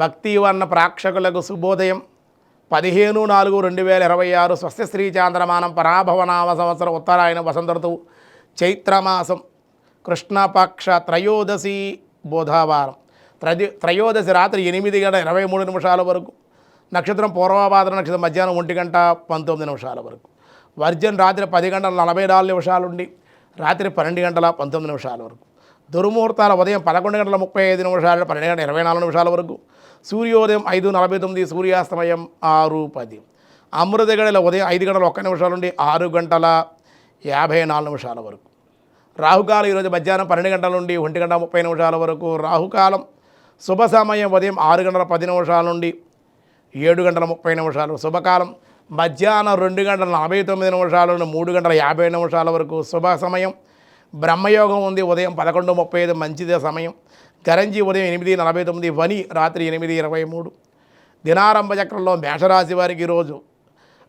భక్తివర్ణ ప్రేక్షకులకు శుభోదయం. 15/4/2026 స్వస్తి శ్రీ చాంద్రమానం పరాభవనామ సంవత్సరం ఉత్తరాయణ వసంత ఋతువు చైత్రమాసం కృష్ణపక్ష త్రయోదశి బుధవారం. త్రయోదశి రాత్రి 8:23 వరకు. నక్షత్రం పూర్వభాద్ర నక్షత్రం మధ్యాహ్నం 1:19 వరకు. వర్జన్ రాత్రి 10:44 నుండి రాత్రి 12:19 వరకు. దుర్ముహూర్తాల ఉదయం 11:35 12:24 వరకు. సూర్యోదయం 5:49, సూర్యాస్తమయం 6:10. అమృత గడియల ఉదయం 5:01 నుండి 6:54 వరకు. రాహుకాలం ఈరోజు మధ్యాహ్నం 12 గంటల నుండి 1:30 వరకు. రాహుకాలం శుభ సమయం ఉదయం 6:10 నుండి 7:30. శుభకాలం మధ్యాహ్నం 2:49 నుండి 3:50 వరకు. శుభ సమయం బ్రహ్మయోగం ఉంది ఉదయం 11:35 మంచిదే సమయం. గరంజి ఉదయం 8:49, వని రాత్రి 8:23. దినారంభ చక్రంలో మేషరాశి వారికి ఈరోజు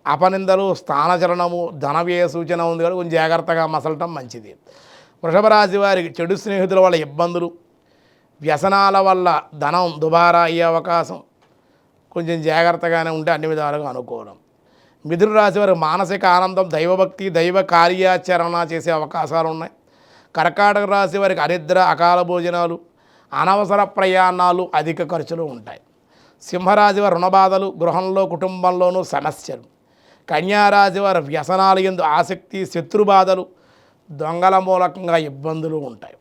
అపనిందలు, స్థానచలనము, ధనవ్యయ సూచన ఉంది కదా, కొంచెం జాగ్రత్తగా మసలటం మంచిది. వృషభ రాశి వారికి చెడు స్నేహితుల వల్ల ఇబ్బందులు, వ్యసనాల వల్ల ధనం దుబారా అయ్యే అవకాశం, కొంచెం జాగ్రత్తగానే ఉంటే అన్ని విధాలుగా అనుకూలం. మిథున రాశి వారికి మానసిక ఆనందం, దైవభక్తి, దైవ కార్యాచరణ చేసే అవకాశాలు ఉన్నాయి. కర్కాటక రాశి వారికి అనిద్ర, అకాల భోజనాలు, అనవసర ప్రయాణాలు, అధిక ఖర్చులు ఉంటాయి. సింహరాశి వారి రుణబాధలు, గృహంలో కుటుంబంలోనూ సమస్యలు. కన్యారాశి వారి వ్యసనాలు యందు ఆసక్తి, శత్రుబాధలు, దొంగల మూలకంగా ఇబ్బందులు ఉంటాయి.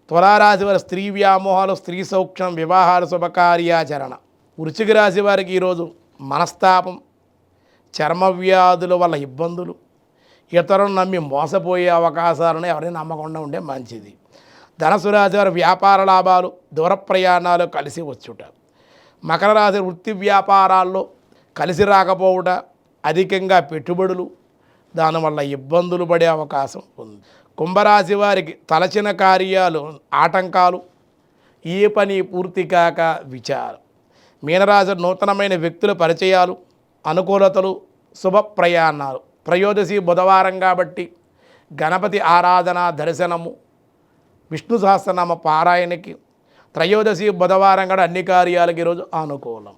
తులారాశి వారి స్త్రీ వ్యామోహాలు, స్త్రీ సౌఖ్యం, వివాహాలు, శుభకార్యాచరణ. వృశ్చిక రాశి వారికి ఈరోజు మనస్తాపం, చర్మ వ్యాధుల వల్ల ఇబ్బందులు, ఇతరులను నమ్మి మోసపోయే అవకాశాలను ఎవరైనా నమ్మకుండా ఉంటే మంచిది. ధనుసు రాశి వారి వ్యాపార లాభాలు, దూర ప్రయాణాలు కలిసి వచ్చుట. మకర రాశి వృత్తి వ్యాపారాల్లో కలిసి రాకపోవుట, అధికంగా పెట్టుబడులు, దానివల్ల ఇబ్బందులు పడే అవకాశం ఉంది. కుంభరాశి వారికి తలచిన కార్యాలు ఆటంకాలు, ఏ పని పూర్తి కాక విచారం. మీనరాశి నూతనమైన వ్యక్తుల పరిచయాలు, అనుకూలతలు, శుభ ప్రయాణాలు. త్రయోదశి బుధవారం కాబట్టి గణపతి ఆరాధన, దర్శనము, విష్ణు సహస్రనామ పారాయణకి త్రయోదశి బుధవారం కూడా అన్ని కార్యాలకి ఈరోజు అనుకూలం.